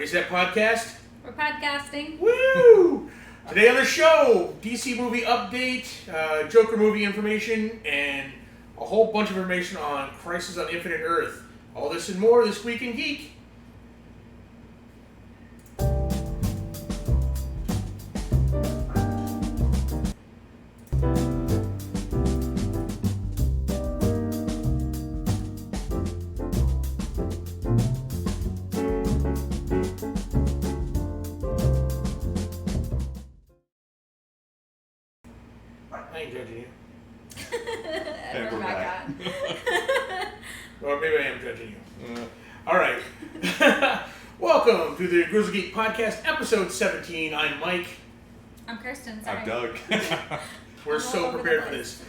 Reset Podcast. We're podcasting. Woo! Today on the show, DC movie update, Joker movie information, and a whole bunch of information on Crisis on Infinite Earth. All this and more this week in Geek. I ain't judging you. And we're back on. Or maybe I am judging you. All right. Welcome to the Grizzled Geek Podcast, episode 17. I'm Mike. I'm Kirsten, sorry. I'm Doug. We're so prepared for this.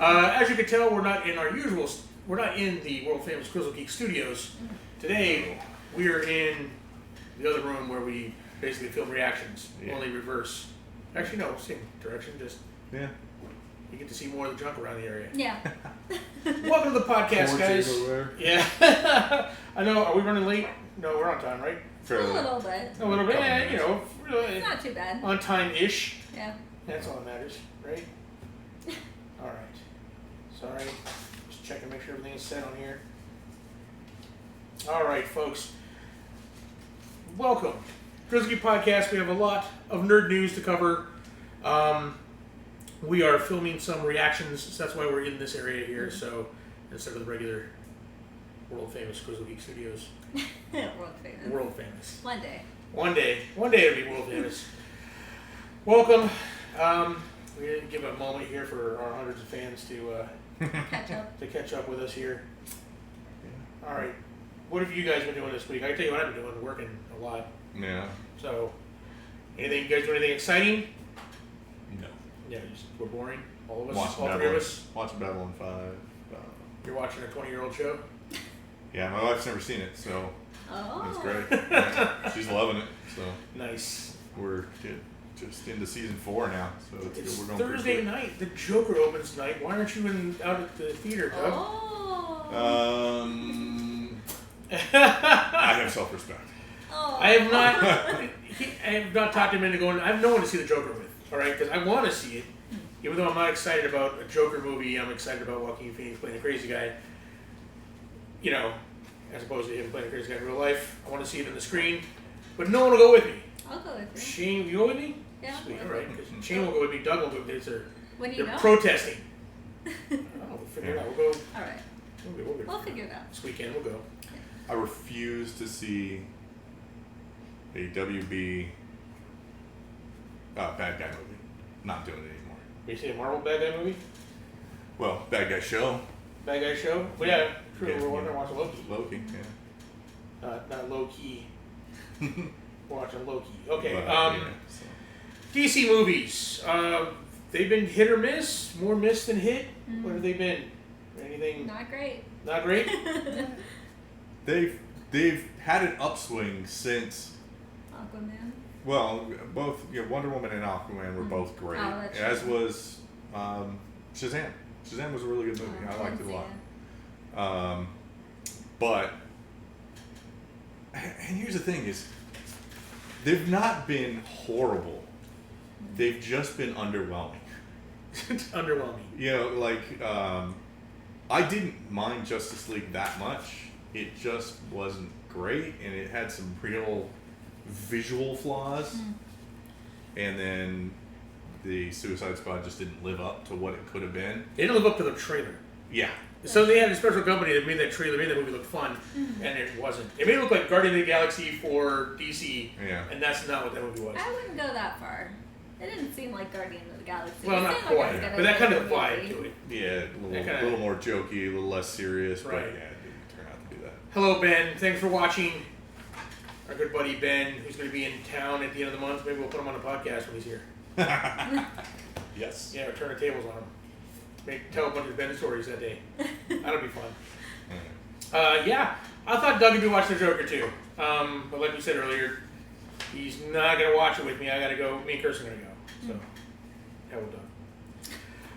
As you can tell, we're not in the world famous Grizzled Geek studios. Today, we are in the other room where we basically film reactions, only reverse. Actually, no, same direction, just you get to see more of the junk around the area. Yeah. Welcome to the podcast, guys. Everywhere. Yeah. I know, are we running late? No, we're on time, right? A little bit. A little bit, you know, really Not too bad. on time-ish. Yeah. That's all that matters, right? All right. Sorry. Just checking, make sure everything is set on here. All right, folks. Welcome. Grizzled Geek Podcast. We have a lot of nerd news to cover. We are filming some reactions, so that's why we're in this area here. So instead of the regular world famous Grizzled Geek Studios. World famous. World famous. One day. One day it'll be world famous. Welcome. We didn't give a moment here for our hundreds of fans to catch up with us here. All right. What have you guys been doing this week? I can tell you what I've been doing, working a lot. Yeah. So, you guys do anything exciting? No. Yeah, we're boring. All of us, all three of us. Watching Babylon 5. You're watching a 20-year-old show? Yeah, my wife's never seen it, so it's great. Oh. Yeah, she's loving it. So Nice. we're just into season 4 now. So It's we're going Thursday night. The Joker opens tonight. Why aren't you out at the theater, Doug? Oh. I have self-respect. Oh. I have not talked him into going. I have no one to see the Joker with. All right, because I want to see it. Even though I'm not excited about a Joker movie, I'm excited about Joaquin Phoenix playing a crazy guy. You know, as opposed to him playing a crazy guy in real life. I want to see it on the screen, but no one will go with me. I'll go with you. Shane, you go with me? Yeah. Sweet, all right. Because Shane will go with me. Doug will go with me. They're Know. protesting. We'll figure it out. We'll go. All right. We'll figure it out. This weekend we'll go. I refuse to see a WB bad guy movie. Not doing it anymore. You see a Marvel bad guy movie? Well, bad guy show. Bad guy show? Well, yeah, true. Yeah, We're watching Loki. Loki, yeah. Not low key. We're watching Loki. Okay. But, so. DC movies. They've been hit or miss. More miss than hit. Mm. What have they been? Anything? Not great. Not great. They've had an upswing since. Aquaman. Well, both Wonder Woman and Aquaman were both great, Oh, that's as true. was Shazam. Shazam was a really good movie. I liked it a lot. But and here's the thing: is they've not been horrible. They've just been underwhelming. It's underwhelming. You know, like I didn't mind Justice League that much. It just wasn't great, and it had some real visual flaws. And then the Suicide Squad just didn't live up to what it could have been. It didn't live up to the trailer. Yeah. So they had a special company that made that trailer, made that movie look fun, and it wasn't. It made it look like Guardian of the Galaxy for DC, and that's not what that movie was. I wouldn't go that far. It didn't seem like Guardian of the Galaxy. Well, It not seemed like it was quite, gonna but that be kind a of vibe movie. to it. Yeah, That little more jokey, a little less serious, Right. but yeah, it didn't turn out to be that. Hello, Ben. Thanks for watching. Our good buddy Ben, who's going to be in town at the end of the month. Maybe we'll put him on the podcast when he's here. Yes. Yeah, or turn the tables on him. Tell a bunch of Ben stories that day. That'll be fun. Yeah, I thought Doug would be watching the Joker too. But like we said earlier, he's not going to watch it with me. I got to go. Me and Kirsten are going to go. So, hell with Doug.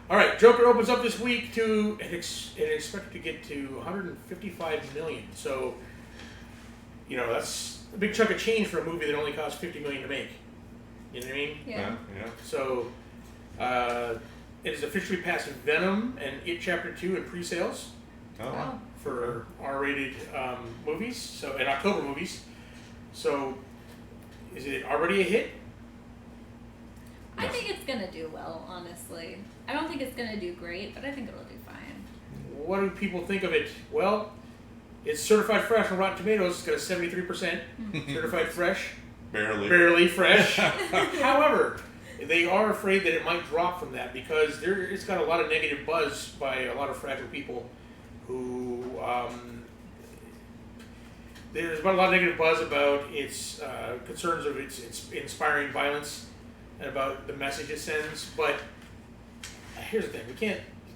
All right, Joker opens up this week to and expected to get to 155 million. So, you know, that's a big chunk of change for a movie that only cost $50 million to make. You know what I mean? Yeah. So, it is officially passed Venom and It Chapter 2 in pre-sales Oh, wow. for R-rated movies, so in October movies. So, is it already a hit? I think it's gonna do well, honestly. I don't think it's gonna do great, but I think it'll do fine. What do people think of it? Well, it's certified fresh on Rotten Tomatoes. It's got a 73% certified fresh. Barely fresh. However, they are afraid that it might drop from that because it's got a lot of negative buzz by a lot of fragile people who there's about a lot of negative buzz about its concerns of its inspiring violence and about the message it sends. But here's the thing: you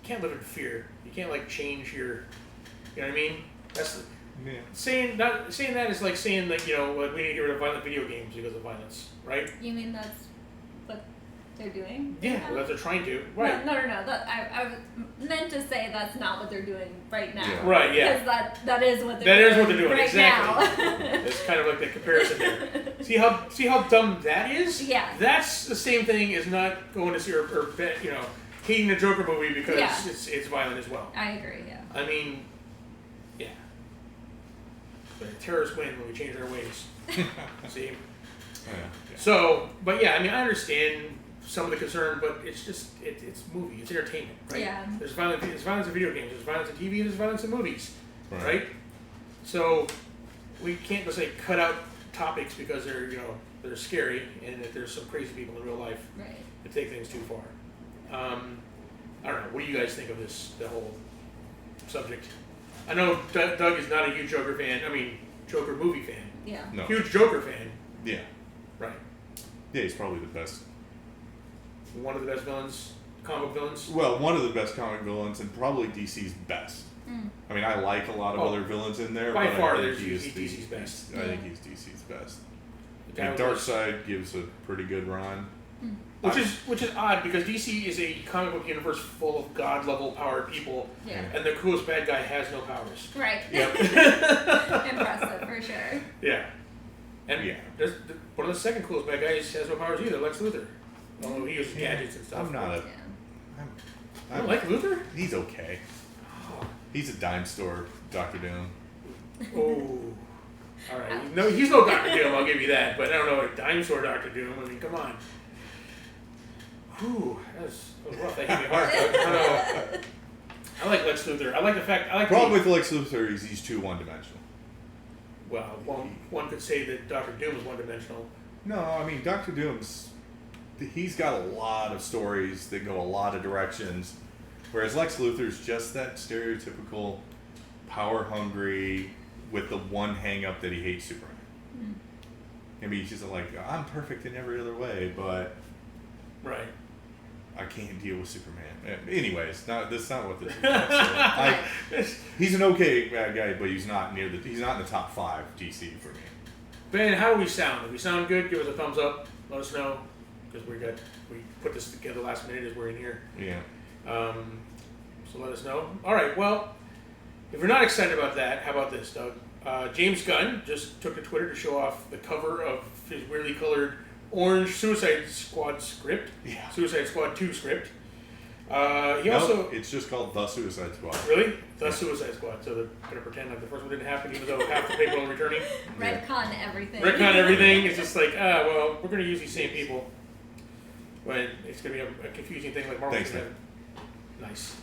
can't live in fear. You can't like change your, you know what I mean? That's saying that is like saying like we need to get rid of violent video games because of violence, right? You mean that's what they're doing? Yeah, well, that's what they're trying to. Right. No. I was meant to say that's not what they're doing right now. Yeah. Right. Yeah. Because that is what they're doing. Right exactly. now. It's kind of like the comparison there. See how dumb that is? Yeah. That's the same thing as not going to see or hating the Joker movie because it's violent as well. I agree. Yeah. I mean, yeah. But terrorists win when we change our ways. See? Yeah. So, but yeah, I mean, I understand some of the concern, but it's just it's movie, it's entertainment, right? Yeah. There's violence in video games, there's violence in TV, there's violence in movies, right? So we can't just say cut out topics because they're scary and that there's some crazy people in real life that take things too far. I don't know. What do you guys think of the whole subject? I know Doug is not a huge Joker fan. I mean, Joker movie fan. Yeah. No. Huge Joker fan. Yeah. Right. Yeah, he's probably the best. One of the best villains, comic villains. Well, one of the best comic villains and probably DC's best. I mean, I like a lot of other villains in there, by but far, I think he's DC's best. I think he's DC's best. And Darkseid gives a pretty good run. Which is odd because DC is a comic book universe full of god level powered people, and the coolest bad guy has no powers. Right. Yep. Impressive for sure. Yeah. And there's one of the second coolest bad guys has no powers either, Lex Luthor. Although he uses gadgets and stuff. I'm not a. You don't like Luthor? He's okay. He's a dime store Dr. Doom. Oh. Alright. No, he's no Dr. Doom, I'll give you that, but I don't know, a dime store Dr. Doom. I mean, come on. Whew, that was rough. That hit me hard. I like Lex Luthor. I like the fact. Problem with Lex Luthor is he's too one-dimensional. Well, one could say that Dr. Doom is one-dimensional. No, I mean Dr. Doom's. He's got a lot of stories that go a lot of directions, whereas Lex Luthor's just that stereotypical, power-hungry, with the one hang-up that he hates Superman. I mean, he's just like, I'm perfect in every other way, but I can't deal with Superman. Anyways, that's not what this is. He's an okay bad guy, but he's not in the top 5 DC for me. Ben, how do we sound? If we sound good, give us a thumbs up. Let us know because we put this together last minute as we're in here. Yeah. So let us know. All right. Well, if you're not excited about that, how about this, Doug? James Gunn just took to Twitter to show off the cover of his weirdly colored orange Suicide Squad script. Yeah. Suicide Squad 2 script. It's just called The Suicide Squad. Really? The Suicide Squad. So they're going to pretend like the first one didn't happen, even though half the people are returning. Retcon everything. Retcon everything. It's just like, well, we're going to use these same people. When it's going to be a confusing thing like Marvel's going to have. Nice.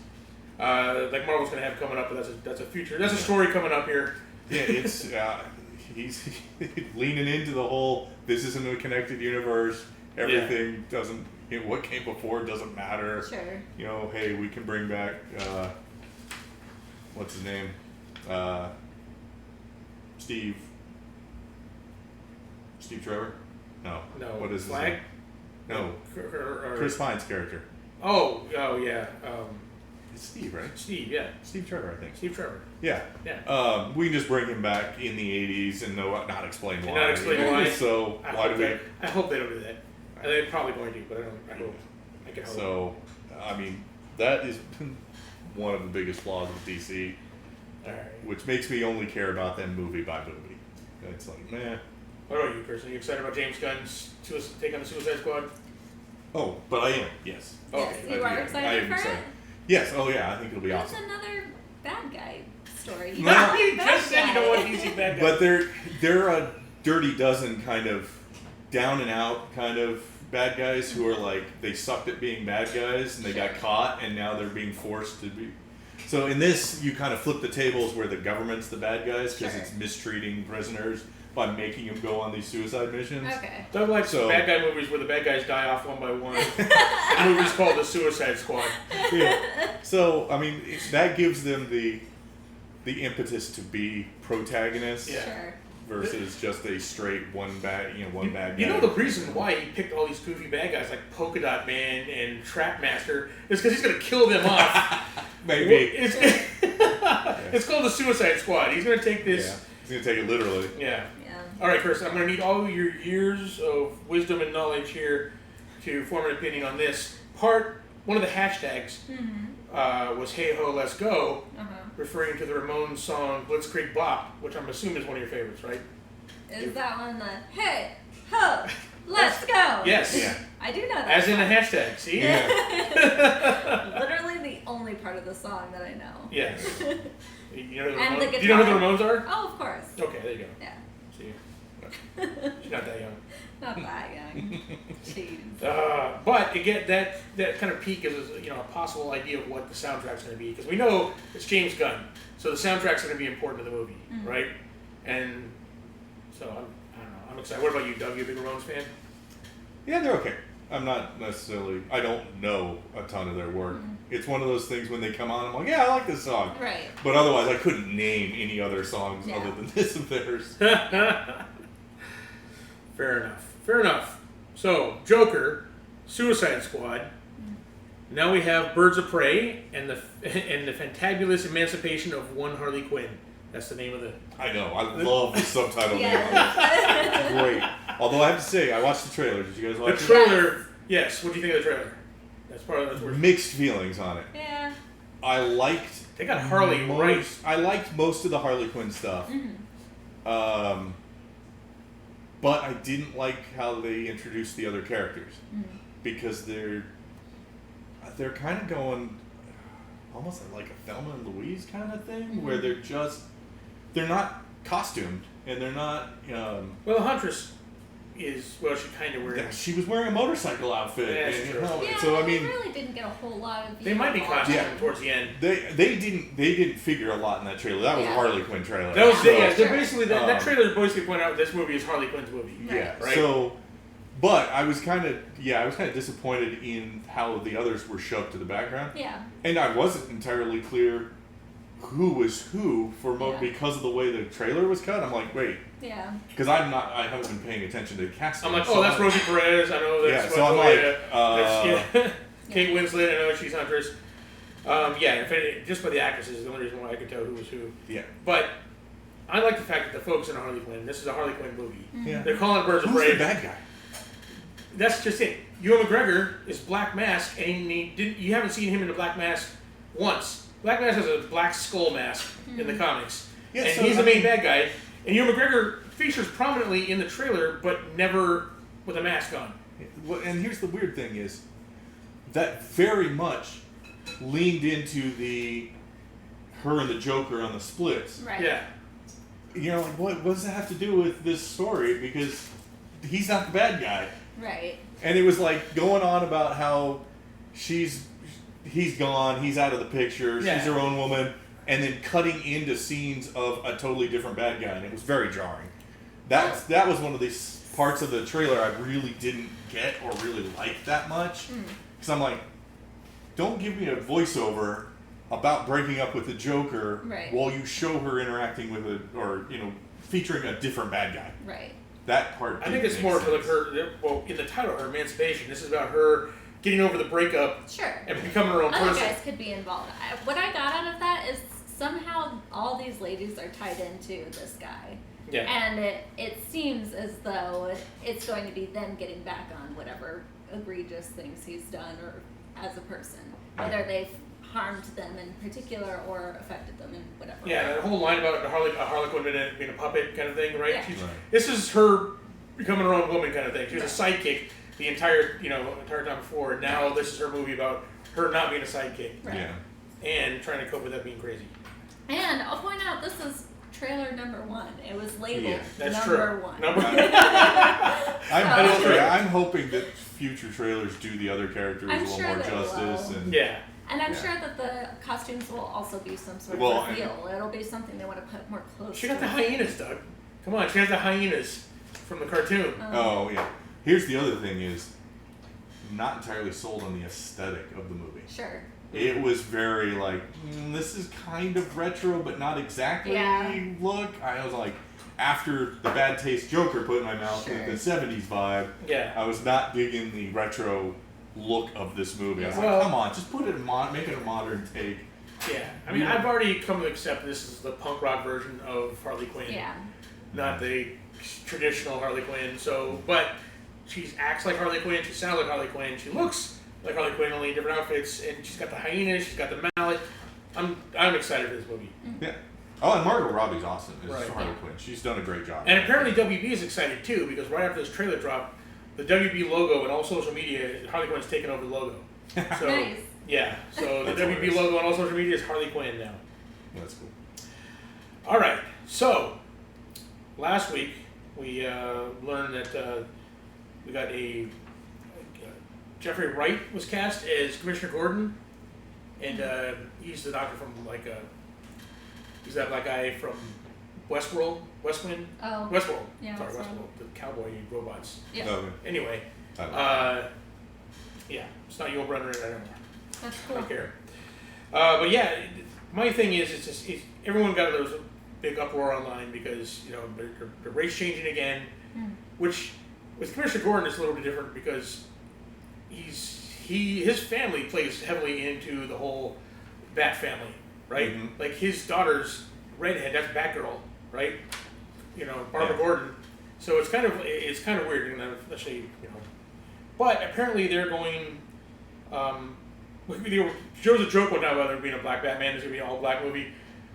Like Marvel's going to have coming up, but that's a story coming up here. Yeah, it's he's leaning into the whole. This isn't a connected universe. Everything doesn't. What came before doesn't matter. Sure. Hey, we can bring back. What's his name? Steve Trevor? No. What is his name? No. Chris Pine's character. Oh yeah. It's Steve, right? Steve, yeah. Steve Trevor, I think. Steve Trevor. Yeah. Yeah. We can just bring him back in the 80s and not explain why. Not explain why. So why do we? I hope they don't do that. They're probably going to, but I hope. I can hope. So, I mean, that is one of the biggest flaws with DC, All right. which makes me only care about them movie by movie. It's like, meh. What about you, Chris? Are you excited about James Gunn's take on the Suicide Squad? Oh, but I am. Yes. Yes, Okay. you are I excited am for excited. it? Yes. Oh yeah. I think it'll be It's awesome. another bad guy story. You No, don't want you bad just said you don't guy. want DC bad guys. But they're a dirty dozen kind of down and out kind of bad guys who are like they sucked at being bad guys and they got caught and now they're being forced to be. So in this, you kind of flip the tables where the government's the bad guys because Sure. it's mistreating prisoners by making them go on these suicide missions. Okay. Don't like So- bad guy movies where the bad guys die off one by one. The movie's called The Suicide Squad. Yeah. So I mean, that gives them the impetus to be protagonists Yeah. Sure. versus just a straight one bad guy. You know the reason why he picked all these goofy bad guys like Polka Dot Man and Trap Master is because he's gonna kill them off. Maybe. It's called the Suicide Squad. He's gonna take Yeah. this. He's gonna take it literally. Yeah. Yeah. All right, Chris. I'm gonna need all your years of wisdom and knowledge here to form an opinion on this. One of the hashtags was "Hey Ho, Let's Go," referring to the Ramones song "Blitzkrieg Bop," which I'm assuming is one of your favorites, right? Is that one the hey ho let's go? Yes. Yeah. I do know that. As in the song. hashtag. See? Yeah. Literally the only part of the song that I know. Yes. You know who the And the Ramones, do you know who the guitar. Ramones are? Oh, of course. Okay, there you go. Yeah. See, she's not that young. Not that young. Jeez. But again, that kind of peak is a possible idea of what the soundtrack's going to be because we know it's James Gunn, so the soundtrack's going to be important to the movie, right? And so I don't know. I'm excited. What about you, Doug? You a big Ramones fan? Yeah, they're okay. I'm not necessarily. I don't know a ton of their work. It's one of those things when they come on, I'm like, yeah, I like this song. Right. But otherwise, I couldn't name any other songs Yeah. other than this of theirs. Fair enough. Fair enough. So Joker, Suicide Squad. Now we have Birds of Prey and the fantabulous emancipation of one Harley Quinn. That's the name of the. I know. I love the subtitle. Yeah. Great. Although I have to say, I watched the trailer. Did you guys The watch it? trailer. Yes. What do you think of the trailer? That's part of that's Mixed feelings on it. Yeah. I liked. They got Harley right. I liked most of the Harley Quinn stuff. But I didn't like how they introduced the other characters because they're kind of going almost like a Thelma and Louise kind of thing where they're not costumed and they're not. Well, the Huntress is she kind of wearing. She was wearing a motorcycle outfit. Yeah, that's and, true. Yeah, so I they mean, really didn't get a whole lot of. They might be costumed Yeah. towards the end. they didn't figure a lot in that trailer. That was a Yeah. Harley Quinn trailer. That was So- they're Sure. basically that trailer basically pointed out this movie is Harley Quinn's movie. Yeah. Right. So, but I was kind of disappointed in how the others were shoved to the background, Yeah. and I wasn't entirely clear who was who Yeah. because of the way the trailer was cut. I'm like, wait, Yeah. because I haven't been paying attention to the casting. I'm like, So that's Rosie Perez. I know that's. Yeah, so I'm like, that's Kate Winslet. I know she's Huntress. Just by the actresses is the only reason why I could tell who was who. Yeah. But I like the fact that the folks in Harley Quinn. This is a Harley Quinn movie. Yeah. They're calling it Birds of Who's Prey. the bad guy? That's just it. Ewan McGregor is Black Mask, and you haven't seen him in a Black Mask once. Black Mask has a black skull mask in the comics, Yeah, and so, he's the main bad guy. And Ewan McGregor features prominently in the trailer, but never with a mask on. Well, and here's the weird thing is that very much leaned into her and the Joker on the splits. Right. Yeah. You know, like what does that have to do with this story? Because he's not the bad guy. Right. And it was like going on about how he's gone, he's out of the picture, Yeah. she's her own woman, and then cutting into scenes of a totally different bad guy, and it was very jarring. That was one of these parts of the trailer I really didn't get or really like that much. Because I'm like, don't give me a voiceover about breaking up with the Joker Right. while you show her interacting with featuring a different bad guy. Right. That part. I think didn't it's make more for like sense. in the title, her emancipation. This is about her getting over the breakup Sure. and becoming her own Other person. guys could be involved. What I got out of that is somehow all these ladies are tied into this guy. Yeah. And it seems as though it's going to be them getting back on whatever egregious things he's done or as a person. Whether they've harmed them in particular or affected them in whatever Yeah, way. that whole line about Harley Quinn being a puppet kind of thing, right? Yeah. This is her becoming her own woman kind of thing. She was a sidekick the entire time before, and now this is her movie about her not being a sidekick. Right. Yeah. And trying to cope with that being crazy. And I'll point out, this is trailer number 1. It was labeled Yeah, that's number true. 1. I'm hoping that future trailers do the other characters I'm a little sure more they justice. will. And Yeah. And I'm Yeah. sure that the costumes will also be some sort Well, of reveal. It'll be something they want to put more close She to. got the hyenas, Doug. Come on, she has the hyenas from the cartoon. Oh yeah. Here's the other thing is, I'm not entirely sold on the aesthetic of the movie. Sure. It was very like, this is kind of retro, but not exactly look. I was like, after the bad taste Joker put in my mouth with the 70s vibe, Yeah. I was not digging the retro look of this movie. I was Well- like, come on, just put it make it a modern take. Yeah. I mean, I've already come to accept this is the punk rock version of Harley Quinn. Yeah. Not the traditional Harley Quinn. So, but she acts like Harley Quinn. She sounds like Harley Quinn. She looks like Harley Quinn, only in different outfits. And she's got the hyenas. She's got the mallet. I'm excited for this movie. Yeah. Oh, and Margot Robbie's awesome as Right. Harley Quinn. She's done a great job. And apparently WB is excited too, because right after this trailer dropped, the WB logo and all social media, Harley Quinn's taken over the logo. So, Nice. yeah. So the That's WB hilarious. logo on all social media is Harley Quinn now. That's cool. All right. So last week we learned that we got Jeffrey Wright was cast as Commissioner Gordon, and he's the doctor from he's that black guy from Westworld, Westwind, Oh. Westworld. Yeah, Sorry, Westworld. Westworld, the cowboy robots. Yeah. Okay. Anyway, I don't know. yeah, it's not Yul Brynner anymore. That's I cool. don't care. But yeah, my thing is, everyone got those big uproar online because the race changing again, which with Commissioner Gordon is a little bit different because his family plays heavily into the whole Bat family, right? Mhm. Like his daughter's redhead, that's Batgirl, right? Barbara Yeah. Gordon. So it's kind of weird, especially But apparently they're going. There was a joke one time about there being a black Batman. There's gonna be an all black movie,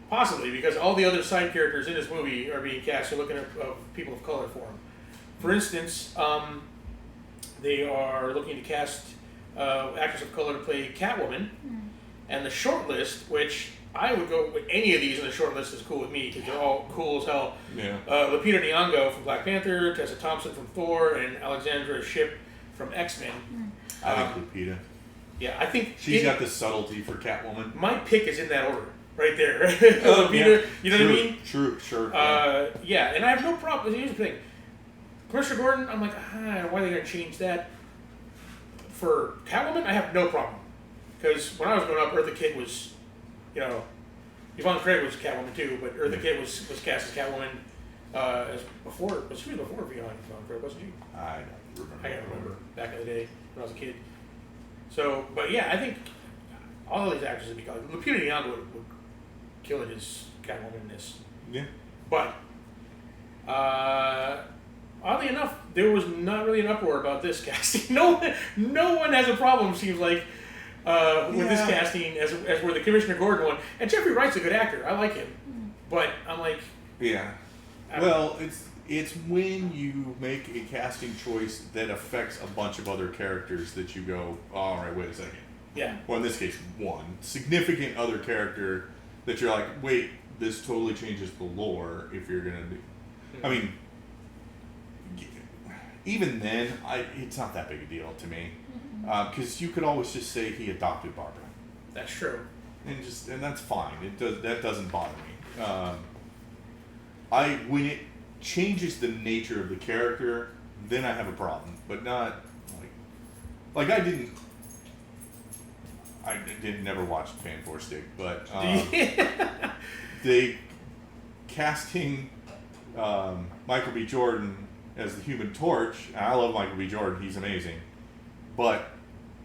possibly because all the other side characters in this movie are being cast. They're looking at people of color for them. For instance, they are looking to cast actors of color to play Catwoman, and the short list, which I would go with any of these in the short list, is cool with me because they're all cool as hell. Yeah. Lupita Nyong'o from Black Panther, Tessa Thompson from Thor, and Alexandra Shipp from X-Men. I think Lupita. Yeah, I think She's got the subtlety for Catwoman. my pick is in that order, right there. Oh, Lupita, yeah. you know True, what I mean? True, sure. Yeah, and I have no problem. Here's the thing. Commissioner Gordon, I'm like, why are they going to change that? For Catwoman, I have no problem. Because when I was growing up, Eartha Kitt was, Yvonne Craig was Catwoman too, but Eartha Kitt was cast as Catwoman she was before Yvonne Craig, wasn't she? I don't remember. I can't remember back in the day when I was a kid. So, but yeah, I think all of these actors would be good. Lupita Nyong'o would kill it as Catwoman in this. Yeah. But oddly enough, there was not really an uproar about this casting. No one has a problem. Seems like with this casting as where the Commissioner Gordon one. And Jeffrey Wright's a good actor. I like him, but I'm like, Yeah. Well, it's when you make a casting choice that affects a bunch of other characters that you go, all right, wait a second. yeah, Well, in this case, one significant other character that you're like, wait, this totally changes the lore if you're gonna do. I mean, even then, it's not that big a deal to me because you could always just say he adopted Barbara, that's true. and that's fine. That doesn't bother me. When it changes the nature of the character, then I have a problem, but not like I didn't never watch Fan Four Stick, but they casting Michael B. Jordan as the Human Torch. And I love Michael B. Jordan; he's amazing. But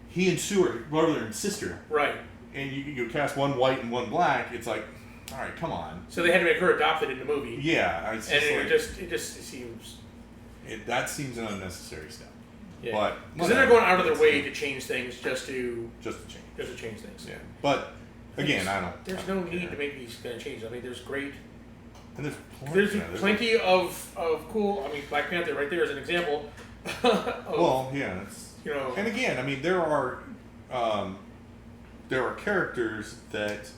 he and Sue are brother and sister, Right. and you cast one white and one black. It's like, all right, come on. So they had to make her adopted in the movie. Yeah, it's And just it just seems. that seems an unnecessary step. Yeah. But Because then they're going out of their way to change things just to change. change things. Yeah, but Again, I don't. There's no need to make these kind of changes. I mean, there's great. And There's plenty of cool. I mean, Black Panther right there is an example. Well, yeah, it's, you know. And again, I mean, there are characters that,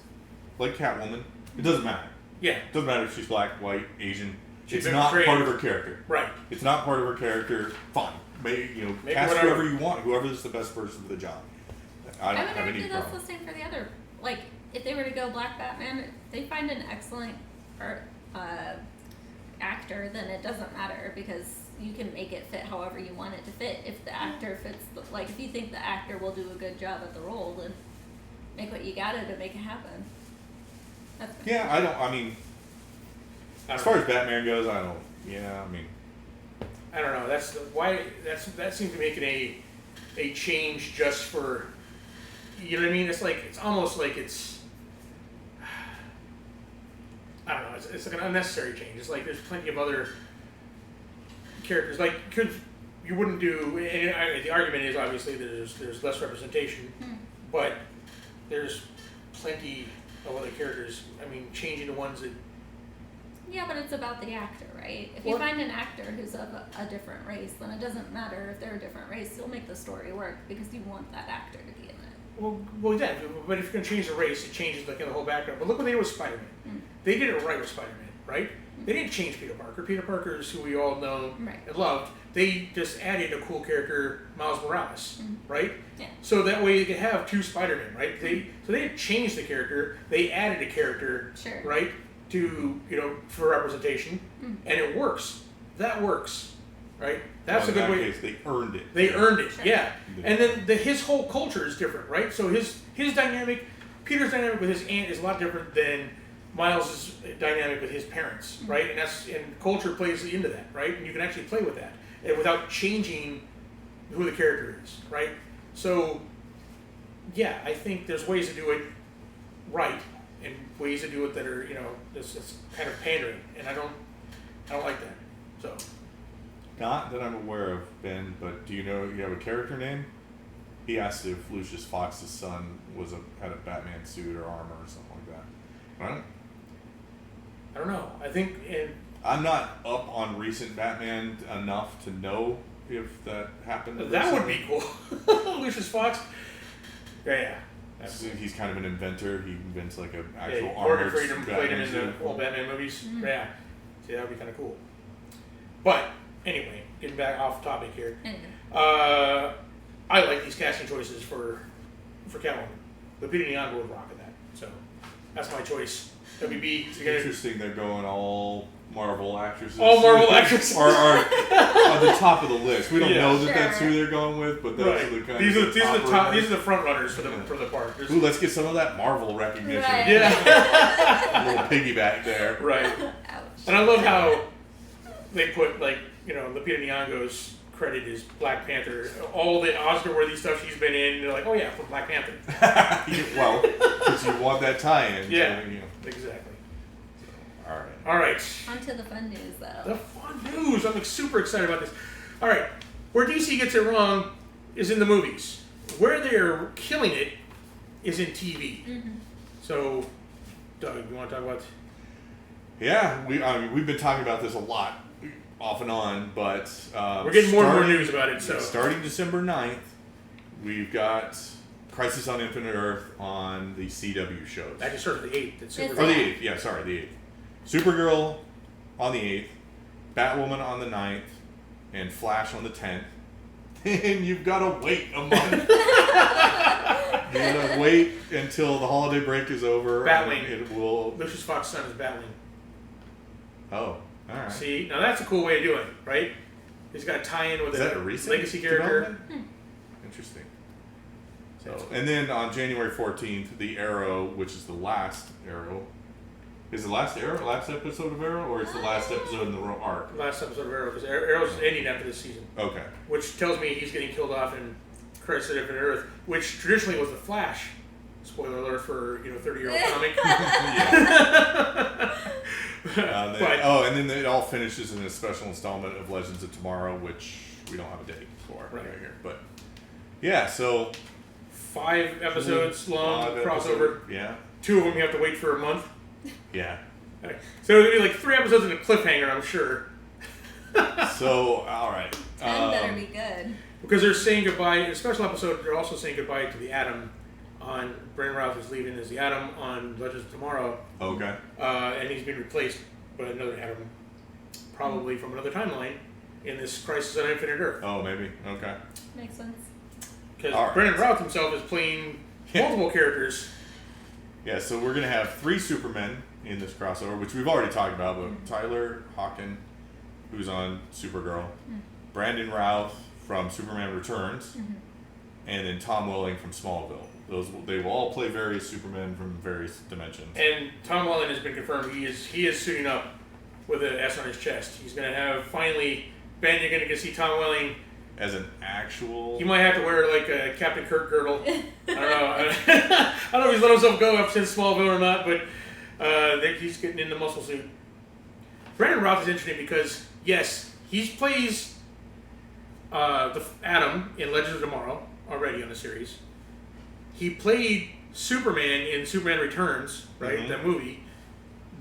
like Catwoman, it doesn't matter. Yeah. It doesn't matter if she's black, white, Asian. She's It's not portrayed. part of her character. Right. It's not part of her character. Fine. Make Cast whatever. whoever you want. Whoever is the best person for the job. I don't would have argue any that's problem. the same for the other. Like, if they were to go Black Batman, if they find an excellent actor, then it doesn't matter because you can make it fit however you want it to fit. If the actor fits, like, if you think the actor will do a good job at the role, then make what you gotta to make it happen. That's Yeah, I mean, as far as Batman goes, I don't. Yeah, I mean. I don't know. That seems to make it a change just for, you know what I mean? It's almost like it's, I don't know. It's like an unnecessary change. It's like there's plenty of other characters. Like, you wouldn't do. And the argument is obviously there's less representation, but there's plenty of other characters. I mean, changing the ones that. Yeah, but it's about the actor, right? If you find an actor who's of a different race, then it doesn't matter if they're a different race. You'll make the story work because you want that actor to be in it. Well, yeah, but if you're going to change the race, it changes the whole background. But look what they did with Spider-Man. They did it right with Spider-Man, right? They didn't change Peter Parker. Peter Parker is who we all know and loved. They just added a cool character, Miles Morales, right? Yeah. So that way you could have two Spider-Men, right? So they didn't change the character. They added a character, right? To, for representation, and it works. That works, right? That's a good way. Case, they earned it. They earned it, yeah. And then his whole culture is different, right? So his dynamic, Peter's dynamic with his aunt is a lot different than Miles' dynamic with his parents, right? And culture plays into that, right? And you can actually play with that and without changing who the character is, right? So, yeah, I think there's ways to do it right. And ways to do it that are, this kind of pandering, and I don't like that. So, not that I'm aware of, Ben, but do you know you have a character name? He asked if Lucius Fox's son had a Batman suit or armor or something like that. Right? I don't know. I think I'm not up on recent Batman enough to know if that happened. That would be cool. Lucius Fox. Yeah. He's kind of an inventor. He invents like an actual Morgan armored Freeman played him in the old Batman movies. Yeah. See, that would be kind of cool. But anyway, getting back off topic here. I like these casting choices for Catwoman. Lupita Nyong'o would rock at that. So that's my choice. WB. Interesting. They're going all Marvel actresses. All Marvel actresses are on the top of the list. We don't know that that's who they're going with, but those are the kind these of these are the front runners for the part. Ooh, let's get some of that Marvel recognition. Right. Yeah. A little piggyback there. Right. Ouch. And I love how they put Lupita Nyong'o's credit is Black Panther. All the Oscar-worthy stuff she's been in, they're like, oh yeah, for Black Panther. Well, because you want that tie-in. Yeah. So, exactly. All right. On to the fun news, though. The fun news. I'm super excited about this. All right. Where DC gets it wrong is in the movies. Where they're killing it is in TV. So, Doug, you want to talk about? Yeah, we've been talking about this a lot, off and on, but we're getting more and more news about it. So, starting December 9th, we've got Crisis on Infinite Earth on the CW shows. Actually, started the 8th. Or the 8th, yeah, sorry, the 8th. Supergirl on the 8th, Batwoman on the 9th, and Flash on the 10th. And you've got to wait a month. You're going to wait until the holiday break is over. Batwing. It will. Lucius Fox's son is Batwing. Oh, all right. See, now that's a cool way of doing it, right? He's got a tie-in with a recent legacy character. Interesting. So, and then on January 14th, the Arrow, which is the last Arrow. Is the last episode of Arrow, or is the last episode in the arc? Last episode of Arrow, because Arrow's ending after this season. Okay. Which tells me he's getting killed off in Crisis on Infinite Earth, which traditionally was the Flash. Spoiler alert for 30-year-old comic. And then it all finishes in a special installment of Legends of Tomorrow, which we don't have a date for right here. But yeah, so 5 episodes long crossover. Yeah. 2 of them you have to wait for a month. Yeah. Okay. So it'll be like 3 episodes in a cliffhanger, I'm sure. So, all right. 10 better be good. Because they're saying goodbye, in a special episode, they're also saying goodbye to the Atom on, Brandon Routh is leaving as the Atom on Legends of Tomorrow. Okay. And he's been replaced by another Atom, probably from another timeline, in this Crisis on Infinite Earth. Oh, maybe. Okay. Makes sense. Because All right. Brandon Routh himself is playing multiple characters. Yeah, so we're going to have 3 Supermen in this crossover, which we've already talked about, but Tyler Hoechlin, who's on Supergirl, Brandon Routh from Superman Returns, and then Tom Welling from Smallville. They will all play various Supermen from various dimensions. And Tom Welling has been confirmed. He is suiting up with an S on his chest. He's going to have, finally, Ben, you're going to get to see Tom Welling. As an actual... He might have to wear like a Captain Kirk girdle. I don't know. I don't know if he's let himself go up since Smallville or not, but he's getting in the muscle suit. Brandon Routh is interesting because, yes, he plays the Atom in Legends of Tomorrow already on the series. He played Superman in Superman Returns, right, that movie.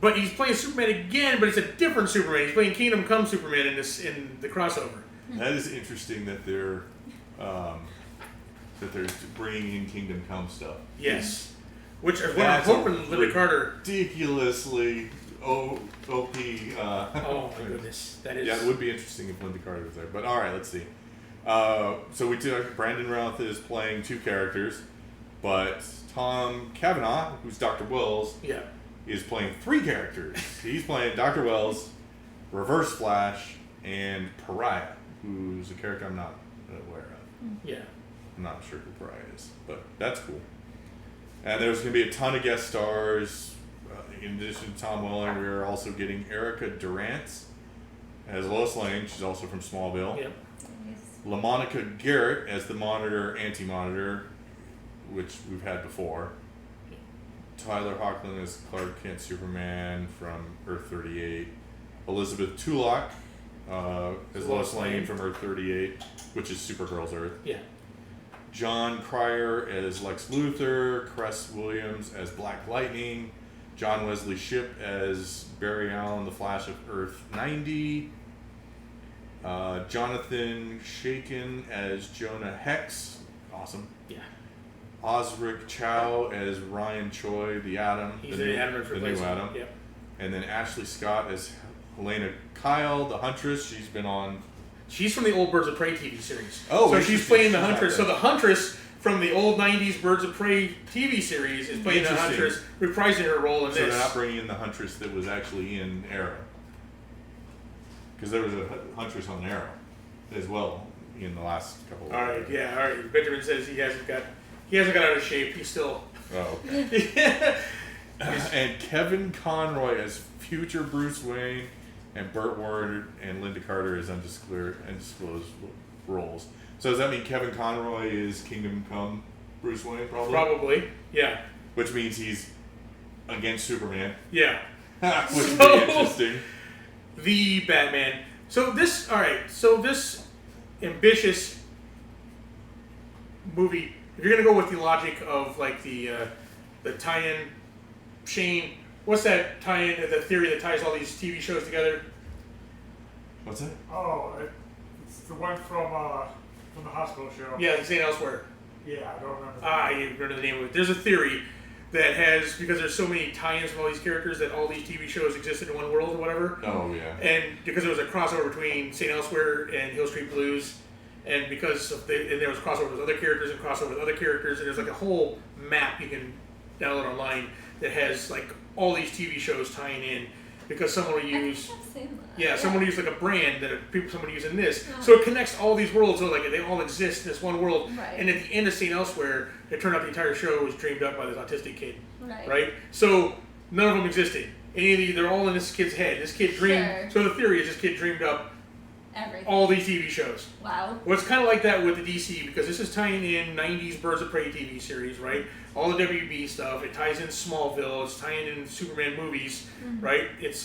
But he's playing Superman again, but it's a different Superman. He's playing Kingdom Come Superman in the crossover. That is interesting that they're bringing in Kingdom Come stuff. Yes, which is what I'm hoping Linda Carter. Ridiculously OP. Oh my goodness, that is. Yeah, it would be interesting if Linda Carter was there. But all right, let's see. So we took Brandon Routh is playing 2 characters, but Tom Cavanaugh, who's Dr. Wells, is playing 3 characters. He's playing Dr. Wells, Reverse Flash, and Pariah, who's a character I'm not aware of. Yeah. I'm not sure who Pariah is, but that's cool. And there's going to be a ton of guest stars. In addition to Tom Welling, we're also getting Erica Durant as Lois Lane. She's also from Smallville. Yep. LaMonica Garrett as the Monitor, Anti-Monitor, which we've had before. Tyler Hoechlin as Clark Kent Superman from Earth 38. Elizabeth Tulloch as Lois Lane from Earth 38, which is Supergirl's Earth. Yeah. John Cryer as Lex Luthor. Cress Williams as Black Lightning. John Wesley Shipp as Barry Allen, the Flash of Earth 90. Jonathan Shaken as Jonah Hex. Awesome. Yeah. Osric Chow as Ryan Choi, the Atom. He's the new Atom. Yep. And then Ashley Scott as Helena Kyle, the Huntress. She's from the old Birds of Prey TV series. Oh, so she's playing the Huntress. So the Huntress from the old 90s Birds of Prey TV series is playing the Huntress, reprising her role in this. So they're not bringing in the Huntress that was actually in Arrow. Because there was a Huntress on Arrow as well in the last couple of years. All right. Benjamin says he hasn't got out of shape. He's still... Oh, okay. And Kevin Conroy as future Bruce Wayne, and Burt Ward and Linda Carter as undisclosed roles. So does that mean Kevin Conroy is Kingdom Come Bruce Wayne, probably? Probably, yeah. Which means he's against Superman. Yeah. Which would be interesting. The Batman. So this ambitious movie, if you're going to go with the logic of like the tie-in chain, what's that tie-in, the theory that ties all these TV shows together? What's that? Oh, it's the one from the hospital show. Yeah, St. Elsewhere. Yeah, I don't remember. You remember the name of it. There's a theory that has, because there's so many tie-ins from all these characters, that all these TV shows existed in one world or whatever. Oh, yeah. And because there was a crossover between St. Elsewhere and Hill Street Blues, and because and there was crossover with other characters and crossover with other characters, and there's like a whole map you can download online that has like all these TV shows tying in, because someone will use someone will use like a brand that someone using this, so it connects all these worlds. So like they all exist in this one world, and at the end of St. Elsewhere, it turned out the entire show was dreamed up by this autistic kid, right? So none of them existed. They're all in this kid's head. This kid dreamed. So the theory is this kid dreamed up all these TV shows. Wow. Well, it's kind of like that with the DC, because this is tying in 90s Birds of Prey TV series, right? All the WB stuff. It ties in Smallville. It's tying in Superman movies, right? It's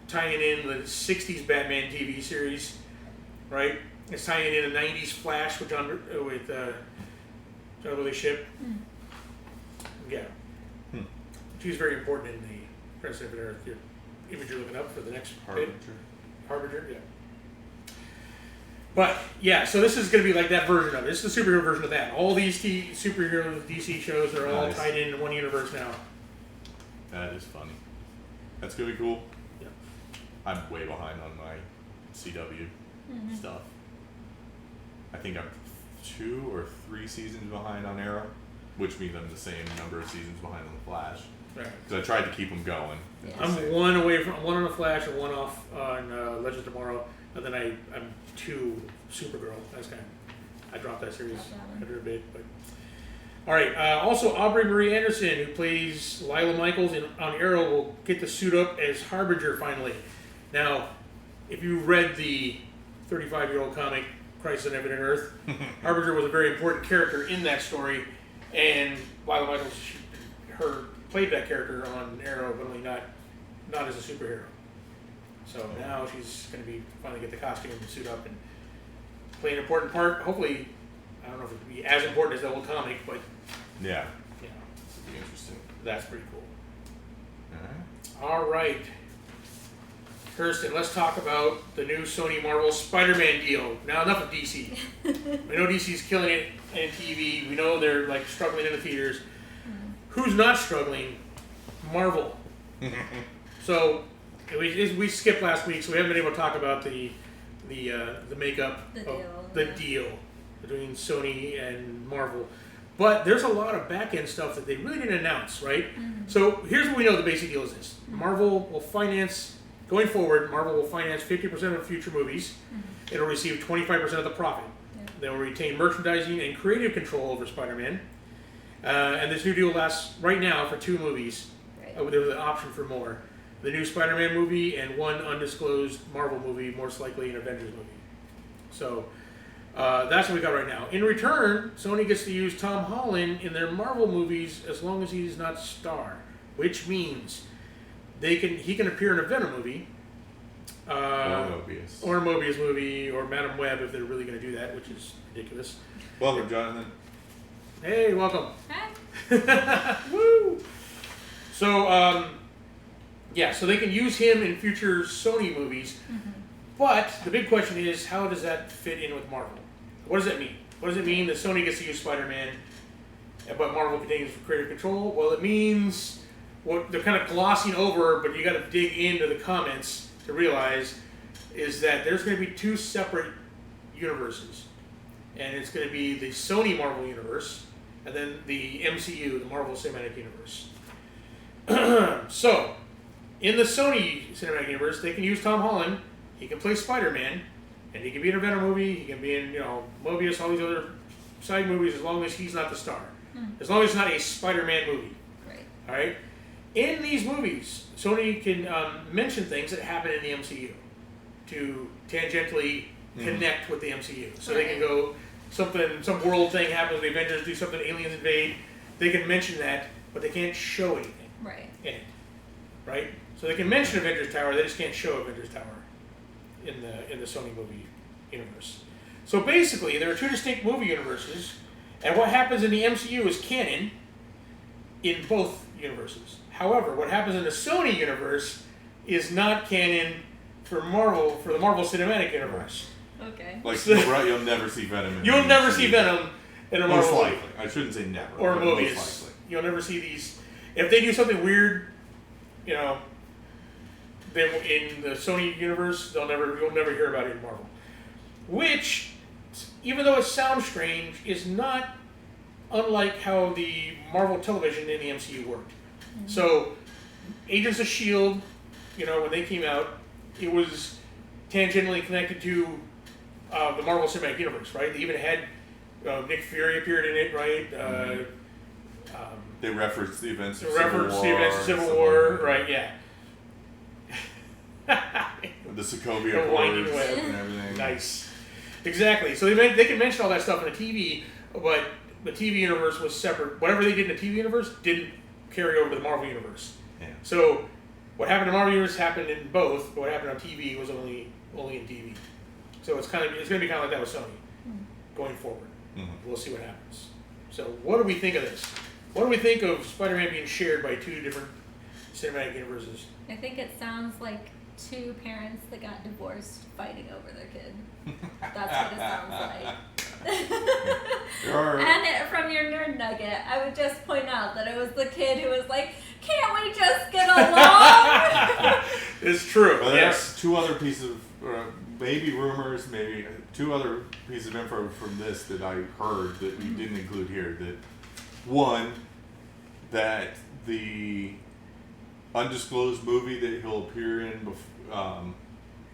tying in the 60s Batman TV series, right? It's tying in a 90s Flash with John Wesley Shipp. Yeah. she's very important in the Prince of Earth. Your image you're looking up for the next Harbinger. Harbinger, yeah. But yeah, so this is going to be like that version of it. This is the superhero version of that. All these superhero DC shows are all tied into one universe now. That is funny. That's gonna be cool. Yeah. I'm way behind on my CW stuff. I think I'm 2 or 3 seasons behind on Arrow, which means I'm the same number of seasons behind on the Flash. Right. Because I tried to keep them going. Yeah. I'm one away from one on the Flash and one off on Legends of Tomorrow, and then I'm 2 Supergirl. That's kind of I dropped that series after a bit, but. All right. Also, Aubrey Marie Anderson, who plays Lila Michaels on Arrow, will get to suit up as Harbinger finally. Now, if you read the 35-year-old comic Crisis on Infinite Earth, Harbinger was a very important character in that story, and Lila Michaels played that character on Arrow, but only not as a superhero. So now she's going to be finally get the costume and suit up and play an important part. Hopefully, I don't know if it would be as important as the old comic, but Yeah. you know, It'll be interesting. that's pretty cool. Alright. All right, Kirsten, let's talk about the new Sony Marvel Spider-Man deal. Now, enough of DC. We know DC's killing it in TV. We know they're like struggling in the theaters. Who's not struggling? Marvel. So we skipped last week, so we haven't been able to talk about the makeup the deal between Sony and Marvel. But there's a lot of back-end stuff that they really didn't announce, right? So here's what we know the basic deal is this. Marvel will finance, going forward, Marvel will finance 50% of future movies. It'll receive 25% of the profit. They will retain merchandising and creative control over Spider-Man. And this new deal lasts right now for 2 movies. Right. There's an option for more. The new Spider-Man movie and one undisclosed Marvel movie, most likely an Avengers movie. So that's what we got right now. In return, Sony gets to use Tom Holland in their Marvel movies as long as he's not star, which means he can appear in a Venom movie, Or Mobius. or a Mobius movie, or Madam Web if they're really going to do that, which is ridiculous. Welcome, Jonathan. Hey, welcome. Hi. Woo! So, so they can use him in future Sony movies. But the big question is, how does that fit in with Marvel? What does that mean? What does it mean that Sony gets to use Spider-Man, but Marvel continues creative control? Well, it means what they're kind of glossing over, but you got to dig into the comments to realize is that there's going to be 2 separate universes, and it's going to be the Sony Marvel universe and then the MCU, the Marvel Cinematic Universe. So, in the Sony Cinematic Universe, they can use Tom Holland. He can play Spider-Man, and he can be in a Venom movie. He can be in, Mobius, all these other side movies, as long as he's not the star. As long as it's not a Spider-Man movie. Right. All right. In these movies, Sony can mention things that happen in the MCU to tangentially connect with the MCU. So they can go some world thing happens. The Avengers do something. Aliens invade. They can mention that, but they can't show anything in it. Right. So they can mention Avengers Tower. They just can't show Avengers Tower in the Sony movie universe. So basically, there are 2 distinct movie universes, and what happens in the MCU is canon in both universes. However, what happens in the Sony universe is not canon for the Marvel Cinematic Universe. Okay. Like, you'll never see Venom. You'll never see Venom in a Marvel Most movie. likely. I shouldn't say never. Or but Mobius. most likely. You'll never see these. If they do something weird, then in the Sony universe, you'll never hear about it in Marvel. Which, even though it sounds strange, is not unlike how the Marvel television in the MCU worked. So, Agents of S.H.I.E.L.D., when they came out, it was tangentially connected to the Marvel Cinematic Universe, right? They even had Nick Fury appeared in it, right? They referenced the events of Civil War, right? Yeah. The Sokovia winding Accords web and everything. Nice. Exactly. So they can mention all that stuff in the TV, but the TV universe was separate. Whatever they did in the TV universe didn't carry over to the Marvel universe. Yeah. So what happened in the Marvel universe happened in both, but what happened on TV was only in TV. So it's going to be kind of like that with Sony going forward. We'll see what happens. So what do we think of this? What do we think of Spider-Man being shared by 2 different cinematic universes? I think it sounds like 2 parents that got divorced fighting over their kid. That's what it sounds like. And from your nerd nugget, I would just point out that it was the kid who was like, "Can't we just get along?" It's true. Well, Yes. there's 2 other pieces of maybe rumors, maybe 2 other pieces of info from this that I heard that we didn't include here. That one, that the undisclosed movie that he'll appear in,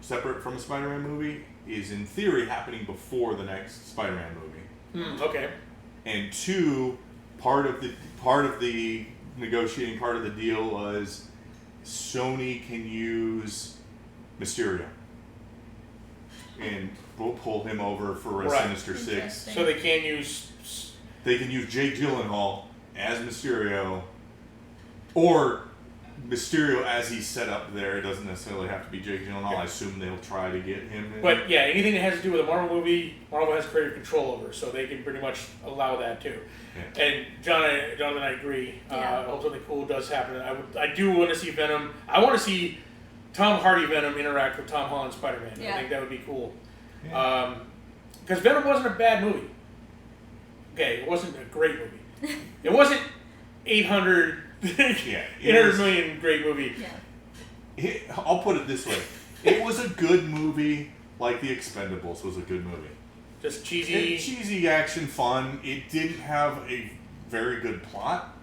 separate from a Spider-Man movie, is in theory happening before the next Spider-Man movie. Okay. And 2, part of the negotiating part of the deal was Sony can use Mysterio, and we'll pull him over for a Sinister Six. So they can use. They can use Jake Gyllenhaal as Mysterio, or Mysterio as he's set up there. It doesn't necessarily have to be Jake Gyllenhaal. I assume they'll try to get him in. But yeah, anything that has to do with a Marvel movie, Marvel has creative control over, so they can pretty much allow that too. Yeah. And Jonathan and I agree. I hope something cool does happen. I do want to see Venom. I want to see Tom Hardy Venom interact with Tom Holland Spider-Man. Yeah. I think that would be cool. Yeah. Because Venom wasn't a bad movie. Okay, it wasn't a great movie. It wasn't 800 million great movie. Yeah. I'll put it this way. It was a good movie, like The Expendables was a good movie. Just cheesy. Cheesy action fun. It didn't have a very good plot.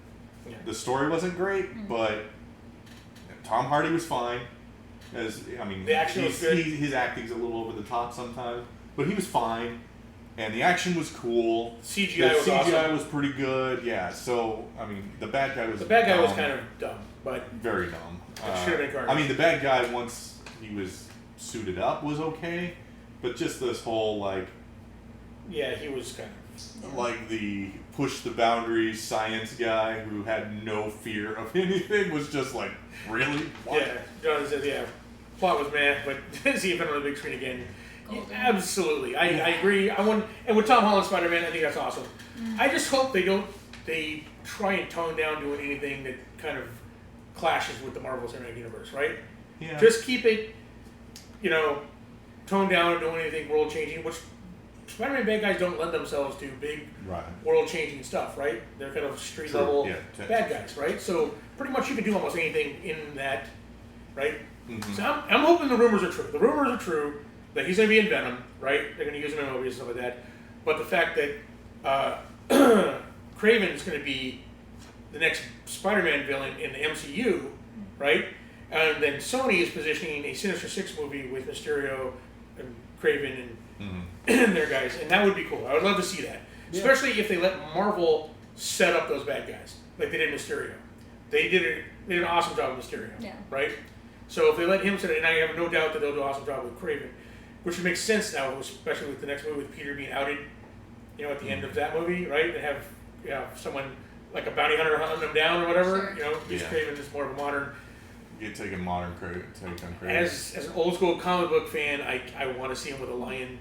Yeah. The story wasn't great, but Tom Hardy was fine. The action was good. His acting's a little over the top sometimes, but he was fine. And the action was cool. CGI was pretty good. Yeah. So the bad guy was. The bad guy was kind of dumb, but very dumb. Should have been garbage. The bad guy once he was suited up was okay, but just this whole yeah, he was kind of the push the boundaries science guy who had no fear of anything was just really? What? Yeah. Jonathan says plot was meh, but see if on the big screen again. Yeah, absolutely, I agree. And with Tom Holland Spider-Man, I think that's awesome. I just hope they try and tone down doing anything that kind of clashes with the Marvel Cinematic Universe, right? Yeah. Just keep it, toned down and doing anything world changing, which Spider-Man bad guys don't lend themselves to big world changing stuff, right? They're kind of street level bad guys, right? So pretty much you can do almost anything in that, right? Mm-hmm. So I'm hoping the rumors are true. The rumors are true that he's going to be in Venom, right? They're going to use him in movies and stuff like that. But the fact that Kraven is going to be the next Spider-Man villain in the MCU, right? And then Sony is positioning a Sinister Six movie with Mysterio and Kraven and their guys, and that would be cool. I would love to see that, especially if they let Marvel set up those bad guys like they did Mysterio. They did an awesome job with Mysterio, right? So if they let him set it, and I have no doubt that they'll do an awesome job with Kraven. Which would make sense now, especially with the next movie with Peter being outed, at the end of that movie, right? And have someone like a bounty hunter hunting him down or whatever. Use Kraven is more of a modern. You take a modern take on Kraven. As an old school comic book fan, I want to see him with a lion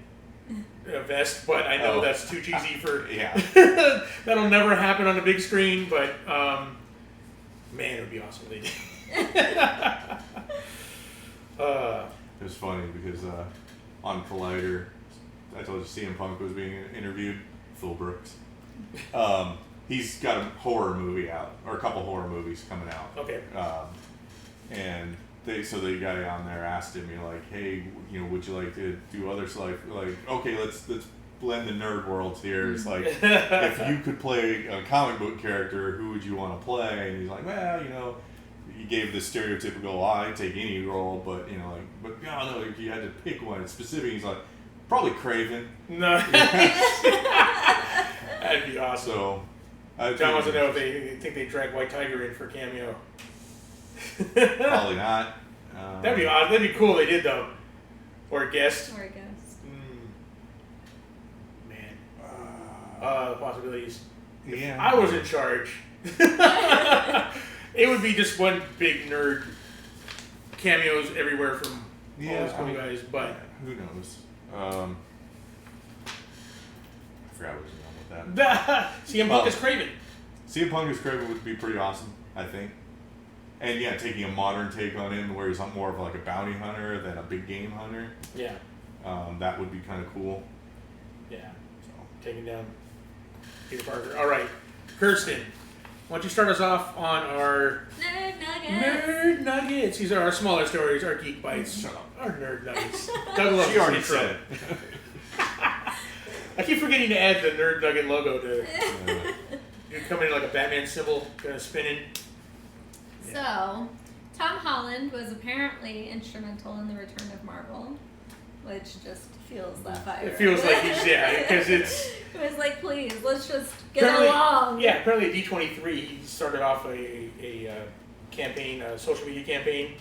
vest, but I know that's too cheesy for. That'll never happen on the big screen, but man, it would be awesome if they did. It was funny because. On Collider, I told you CM Punk was being interviewed. Phil Brooks. He's got a horror movie out, or a couple horror movies coming out. Okay. And the guy on there asked him, hey, would you like to do other stuff? Okay, let's blend the nerd worlds here. It's if you could play a comic book character, who would you want to play? And he's like, well, he gave the stereotypical, I'd take any role, but no, if you had to pick one specific, he's like, probably Kraven. No. That'd be awesome. So, John wants to know if they think they drag White Tiger in for a cameo. Probably not. That'd be awesome. That'd be cool if they did, though. Or a guest. Man. The possibilities. Yeah. If I was in charge. It would be just one big nerd cameos everywhere from all those cool guys, but who knows? I forgot what was going on with that. CM Punk is Kraven. CM Punk as Kraven would be pretty awesome, I think. And yeah, taking a modern take on him where he's more of like a bounty hunter than a big game hunter. Yeah. That would be kind of cool. Yeah. So. Taking down Peter Parker. All right. Kirsten, why don't you start us off on our Nerd Nuggets. These are our smaller stories, our geek bites. Shut up. Our Nerd Nuggets. Doug loves She already this intro. said it. I keep forgetting to add the Nerd Nugget logo to it. You come in like a Batman symbol, kind of spinning. So, Tom Holland was apparently instrumental in the return of Marvel, which just fuels that fire. It feels like he's, because it's... It was like, please, let's just get along. Yeah, apparently at D23 he started off a campaign, a social media campaign,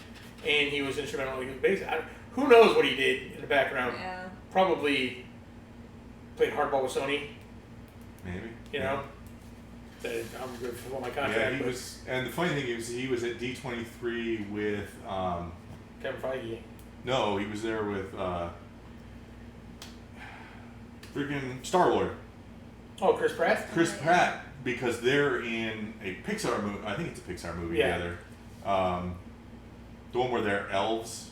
and he was instrumental. He was basically, who knows what he did in the background. Yeah. Probably played hardball with Sony, Maybe. you know. That I'm good for my contract. Yeah, he was, and the funny thing is, he was at D23 with, Kevin Feige. no, he was there with, freaking Star-Lord. Oh, Chris Pratt? Chris Pratt, because they're in a Pixar movie, I think it's a Pixar movie Yeah. together. The one where they're elves.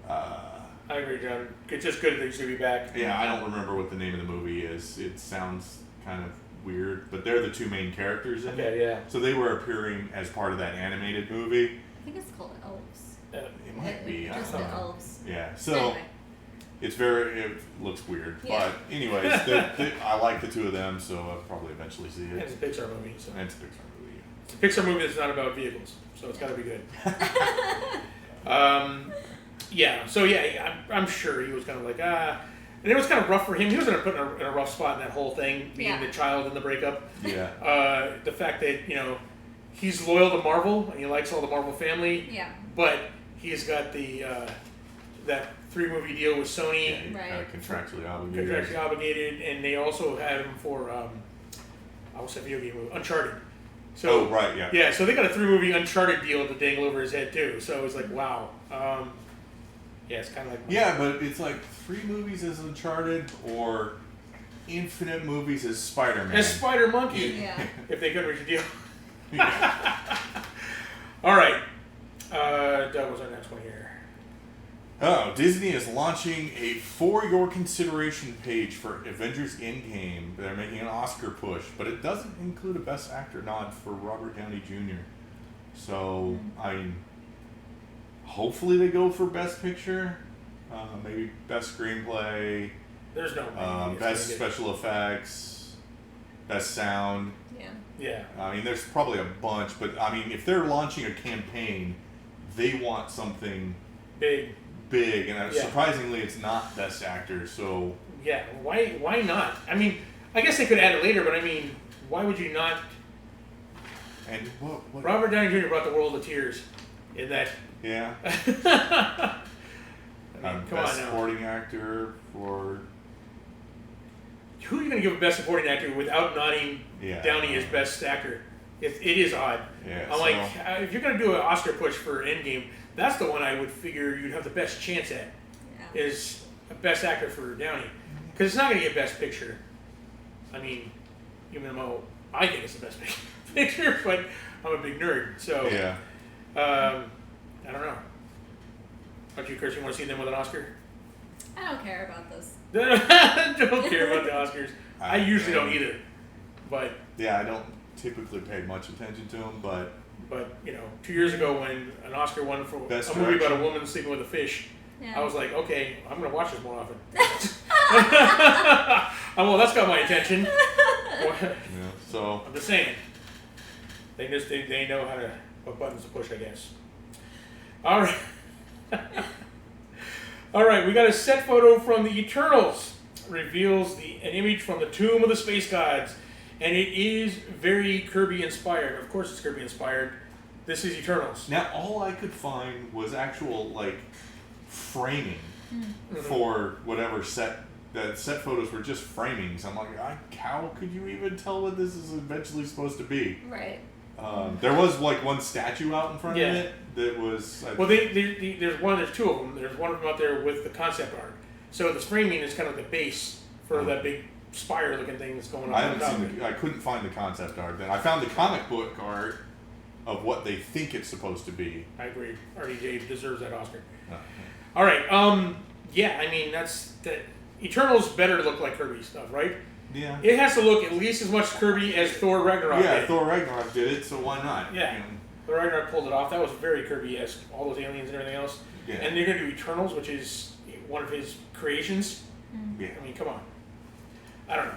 I agree, John. It's just good that he's going to be back. Yeah, I don't remember what the name of the movie is. It sounds kind of weird, but they're the two main characters in it. Okay, yeah. So they were appearing as part of that animated movie. I think it's called Elves. It might be. I Just don't the know. Elves. Yeah. So Anyway. it looks weird, Yeah. but anyways, I like the two of them, so I'll probably eventually see And it's it. a Pixar movie, so. And it's a Pixar movie. It's a Pixar movie that's not about vehicles, so it's got to be good. Yeah, so yeah, I'm sure he was kind of like, and it was kind of rough for him. He was put in a rough spot in that whole thing, being Yeah. the child in the breakup. Yeah. The fact that, he's loyal to Marvel, and he likes all the Marvel family, Yeah. but he's got the that 3-movie deal with Sony, Yeah, Right. kind of contractually obligated. contractually obligated, and they also had him for, what's that video game movie? Uncharted. So, Oh, right, yeah. Yeah, so they got a 3-movie Uncharted deal to dangle over his head too. So it's like, wow. Yeah, it's kind of like Yeah, but it's like 3 movies as Uncharted or infinite movies as Spider-Man. as Spider Monkey. Yeah. If they could reach a deal. All right, Doug was our next one here. Oh, Disney is launching a For Your Consideration page for Avengers Endgame. They're making an Oscar push, but it doesn't include a Best Actor nod for Robert Downey Jr. So, I mean, hopefully they go for Best Picture, maybe Best Screenplay, There's no way it's Best gonna get- Special Effects, Best Sound. Yeah. Yeah, I mean, there's probably a bunch, but I mean, if they're launching a campaign, they want something big. big, and Yeah. surprisingly, it's not Best Actor. So Yeah, why not? I mean, I guess they could add it later, but I mean, why would you not? and what? Robert Downey Jr. brought the world to tears in that. Yeah, I mean, come Best on now. Supporting Actor for Who are you going to give a Best Supporting Actor without nodding Yeah. Downey as Best Actor? It is odd. Yeah, I'm so- like, if you're going to do an Oscar push for Endgame, that's the one I would figure you'd have the best chance at, Yeah. is a Best Actor for Downey. Because it's not going to get Best Picture. I mean, even though I think it's the Best Picture, but I'm a big nerd. So, yeah. I don't know. How about you, Chris? You want to see them with an Oscar? I don't care about this. Don't care about the Oscars. I usually don't either. But Yeah, I don't typically pay much attention to them, but 2 years ago when an Oscar won for Best a movie about a Direction. woman sleeping with a fish, Yeah. I was like, okay, I'm gonna watch this more often. Well, that's got my attention. yeah. So I'm just saying. They know how to what buttons to push, I guess. All right. All right, we got a set photo from the Eternals. Reveals an image from the Tomb of the Space Gods. And it is very Kirby inspired. Of course it's Kirby inspired. This is Eternals. now all I could find was actual like framing Mm-hmm. for whatever set. That set photos were just framings. I'm like, how could you even tell what this is eventually supposed to be? Right. There was like one statue out in front Yeah. of it that was. Well, there's two of them. There's one of them out there with the concept art. So the framing is kind of the base for that big spire-looking thing that's going on. I haven't seen I couldn't find the concept art. Then I found the comic book art of what they think it's supposed to be. I agree. RDJ deserves that Oscar. Uh, All right. Yeah, I mean, that's Eternals better to look like Kirby stuff, right? yeah. It has to look at least as much Kirby as Thor Ragnarok Yeah, did. Thor Ragnarok did it, so why not? Yeah. You know, Thor Ragnarok pulled it off. That was very Kirby-esque. All those aliens and everything else. yeah. And they're going to do Eternals, which is one of his creations. Yeah. I mean, come on. I don't know.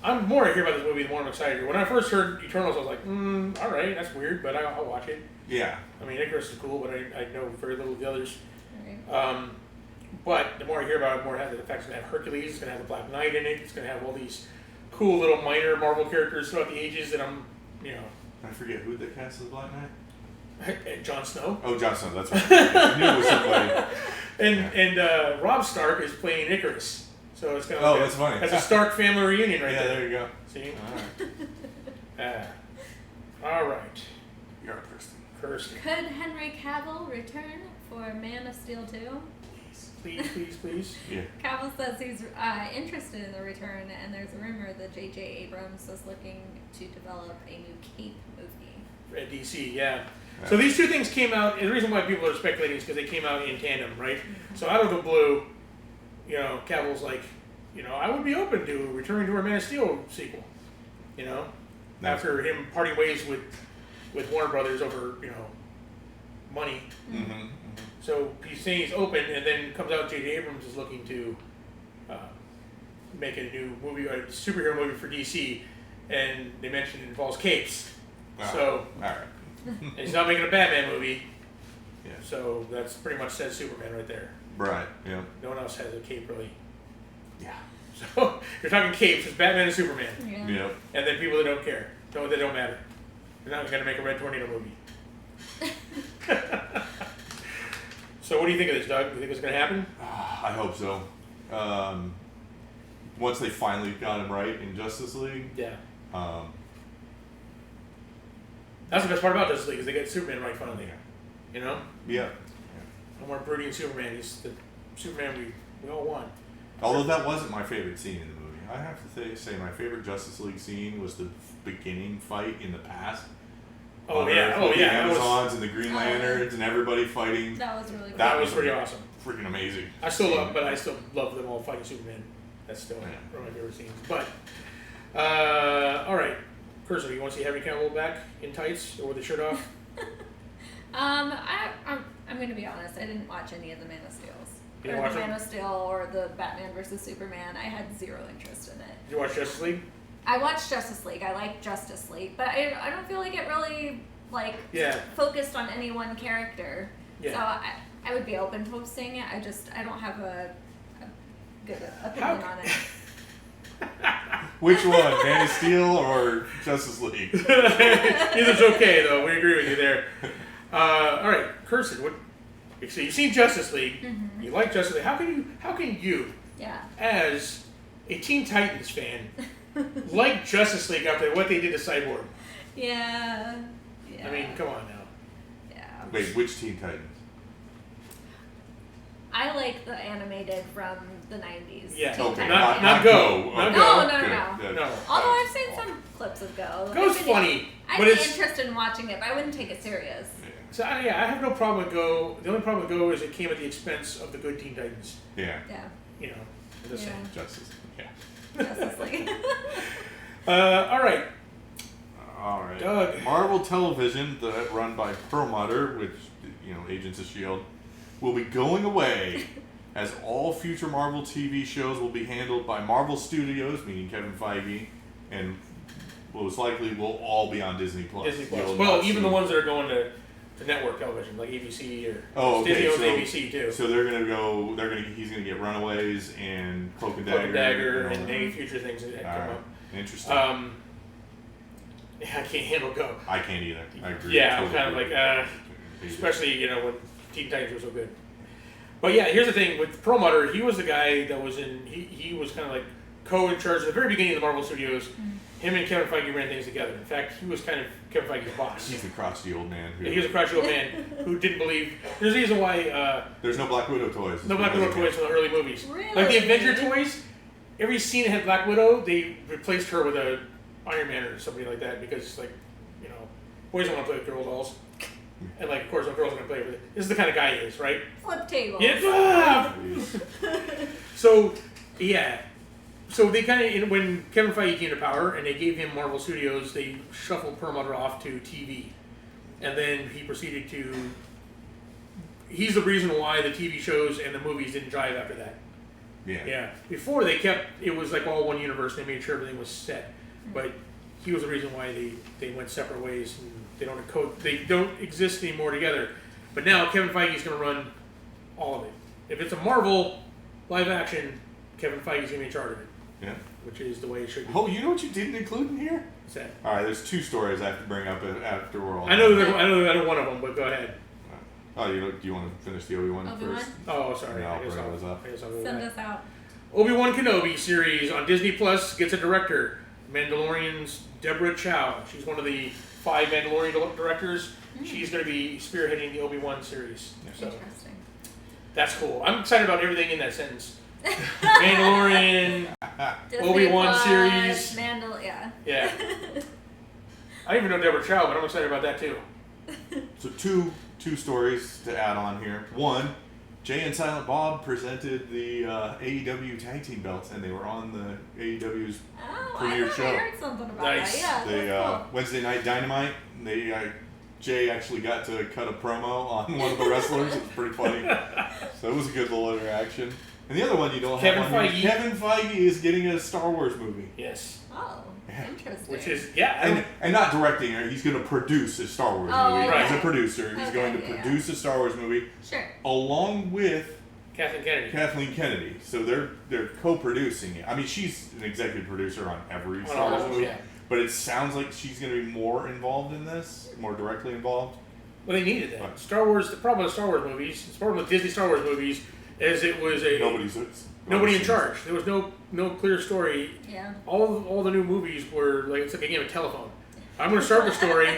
I'm more to hear about this movie the more I'm excited. When I first heard Eternals, I was like, all right, that's weird, but I'll watch it. Yeah. I mean, Icarus is cool, but I know very little of the others. Right. But the more I hear about it, the more it has the fact it's going to have Hercules, it's going to have the Black Knight in it, it's going to have all these cool little minor Marvel characters throughout the ages that I'm, I forget who they cast as Black Knight. Jon Snow. Oh, Jon Snow, that's right. I knew it was somebody. And Rob Stark is playing Icarus. So it's kind of Oh, that's funny. That's a Stark family reunion right Yeah, there. there you go. See? All right. All right. You're a person. Kirsten. Could Henry Cavill return for Man of Steel 2? Please. Yeah. Cavill says he's interested in the return, and there's a rumor that J.J. Abrams is looking to develop a new Cape movie. At DC, yeah. So these two things came out, and the reason why people are speculating is because they came out in tandem, right? So out of the blue, Cavill's like, I would be open to returning to our Man of Steel sequel. After him parting ways with Warner Brothers over, money. Mm-hmm. So he's saying he's open, and then comes out J.J. Abrams is looking to make a new movie, a superhero movie for DC, and they mentioned it involves capes. So, all right. and he's not making a Batman movie. Yeah. So that's pretty much says Superman right there. Right. Yeah. No one else has a cape really. Yeah. So you're talking capes, it's Batman and Superman. Yeah. Yep. And then people that don't care. No, they don't matter. They're not going to make a Red Tornado movie. So what do you think of this, Doug? Do you think it's going to happen? I hope so. Once they finally got him right in Justice League. Yeah. Um, That's the best part about Justice League is they get Superman right finally. Yeah. No more brooding Superman. He's the Superman we all want. Although that wasn't my favorite scene in the movie. I have to say my favorite Justice League scene was the beginning fight in the past. Oh, On yeah. Earth Oh, with yeah. The Amazons and the Green Oh, Lanterns and everybody fighting. That was really cool. That was pretty awesome. Freaking amazing. I still love them all fighting Superman. That's still one of my favorite scenes. But, all right. Kirsten, you want to see Henry Cavill back in tights or with the shirt off? I'm going to be honest. I didn't watch any of the Man of Steels. You didn't Or watch the them? Man of Steel or the Batman versus Superman. I had zero interest in it. Did you watch Justice League? I watched Justice League. I like Justice League, but I don't feel like it really Yeah. focused on any one character. Yeah. So I would be open to seeing it. I don't have a good opinion on it. Which one, Man of Steel or Justice League? Either's okay, though. We agree with you there. All right, Kirsten, so you've seen Justice League. Mm-hmm. You like Justice League. How can you, Yeah. as a Teen Titans fan, like Justice League after what they did to Cyborg? Yeah. I mean, come on now. Yeah. Wait, which Teen Titans? I like the animated from the 90s. Yeah. Teen Okay, Titans. not Go. Not No, Go. no. No. Although I've seen some clips of Go. Go's funny, I'd but be it's... interested in watching it, but I wouldn't take it serious. So, I have no problem with Go. The only problem with Go is it came at the expense of the good Teen Titans. Yeah. Yeah. I'm just saying. Justice. Yeah. Justice League. All right. All right. Doug. Marvel Television, run by Perlmutter, which Agents of Shield, will be going away, as all future Marvel TV shows will be handled by Marvel Studios, meaning Kevin Feige, and most likely will all be on Disney Plus. Disney Plus. You'll Well, not even see- the ones that are going to network television, like ABC or Oh, okay, Disney owns so- ABC too. So he's gonna get Runaways and Cloak and Cloak and Dagger all and that. any future things that come All right. up. Interesting. I can't handle Go. I can't either. I agree. Yeah, I'm Totally kind of agree. like, especially when Teen Titans were so good. But yeah, here's the thing with Perlmutter. He was the guy that was in. He was kind of like in charge at the very beginning of the Marvel Studios. Him and Kevin Feige ran things together. In fact, he was kind of Kevin Feige's boss. He's the crotchety old man. He was a crotchety old man who didn't believe. There's a reason why There's no Black Widow toys. no Black Widow toys from the early movies. Really? Like the Avenger toys. every scene that had Black Widow, they replaced her with a Iron Man or somebody like that because, like, you know, boys don't want to play with girl dolls. And, like, of course, no girls are going to play with it. This is the kind of guy he is, right? Flip tables. Yeah. So, yeah. So they kind of, when Kevin Feige came to power and they gave him Marvel Studios, they shuffled Perlmutter off to TV. And then he proceeded to, he's the reason why the TV shows and the movies didn't drive after that. Yeah. Yeah. Before they kept, it was like all one universe. They made sure everything was set. But he was the reason why they went separate ways and they don't exist anymore together. But now Kevin Feige's going to run all of it. If it's a Marvel live action, Kevin Feige's going to be in charge of it. Yeah. Which is the way it should be. Oh, you know what you didn't include in here? What's that? All right, there's 2 stories I have to bring up after we're all I know one of them, but go ahead. Oh, do you want to finish the Obi-Wan Obi-Wan? first? Oh, sorry. Yeah, I'll bring those up. I guess I'll go Send back. us out. Obi-Wan Kenobi series on Disney Plus gets a director. Mandalorian's Deborah Chow. She's one of the 5 Mandalorian directors. She's going to be spearheading the Obi-Wan series. So Interesting. that's cool. I'm excited about everything in that sentence. Mandalorian, Disney Obi-Wan Plus, series. yeah. Yeah. I don't even know Deborah Chow, but I'm excited about that too. So two stories to add on here. One, Jay and Silent Bob presented the AEW tag team belts, and they were on the AEW's Oh, premiere I show. heard something about Nice. that. Yeah, They that's cool. Wednesday Night Dynamite. Jay actually got to cut a promo on one of the wrestlers. It was pretty funny. So it was a good little interaction. And the other one you don't Kevin have on here, Feige. Kevin Feige is getting a Star Wars movie. Yes. Oh, Yeah. interesting. Which is, yeah. And not directing her, he's going to produce a Star Wars Oh, movie. okay. He's a producer. He's Okay, going to yeah. produce a Star Wars movie Sure. along with Kathleen Kennedy. So they're co-producing it. I mean, she's an executive producer on every On Star all Wars those, movie, yeah. but it sounds like she's going to be more involved in this, more directly involved. Well, they needed that. Right. Star Wars, the problem with Star Wars movies, the problem with Disney Star Wars movies, is it was nobody in charge. There was no clear story. Yeah. All the new movies were like, it's like a game of telephone. I'm going to start the story,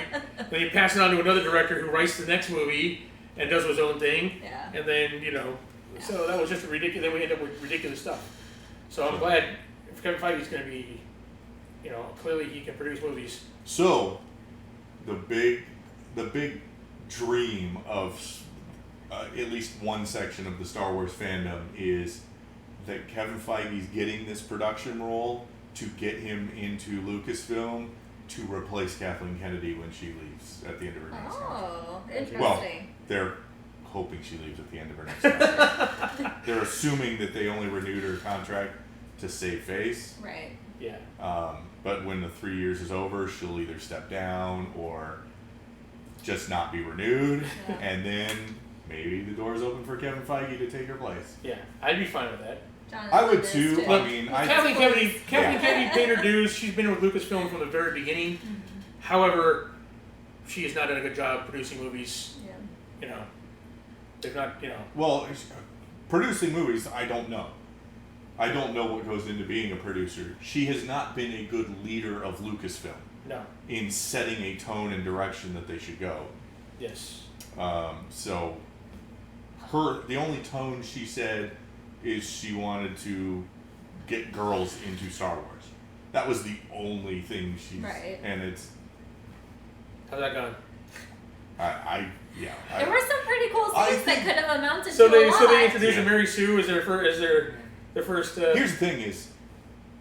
then you pass it on to another director who writes the next movie and does his own thing, Yeah. and then, so that was just ridiculous. Then we end up with ridiculous stuff. So I'm glad if Kevin Feige's going to be, clearly he can produce movies. So, the big dream of at least one section of the Star Wars fandom is that Kevin Feige's getting this production role to get him into Lucasfilm to replace Kathleen Kennedy when she leaves at the end of her next contract. Oh, interesting. Well, they're hoping she leaves at the end of her next contract. They're assuming that they only renewed her contract to save face. Right. Yeah. But when the 3 years is over, she'll either step down or just not be renewed, Yeah. and then maybe the door's open for Kevin Feige to take her place. Yeah. I'd be fine with that. I would too. I mean, Kathleen Kennedy paid her dues. She's been with Lucasfilm from the very beginning. Mm-hmm. However, she has not done a good job producing movies. Yeah. They've not, well, producing movies, I don't know. I don't know what goes into being a producer. She has not been a good leader of Lucasfilm no. in setting a tone and direction that they should go. Yes. So, the only tone she said is she wanted to get girls into Star Wars. That was the only thing she's... Right. And it's... How's that going? There were some pretty cool scenes that could have amounted So to a lot. they introduced Mary Sue as their first. Here's the thing is,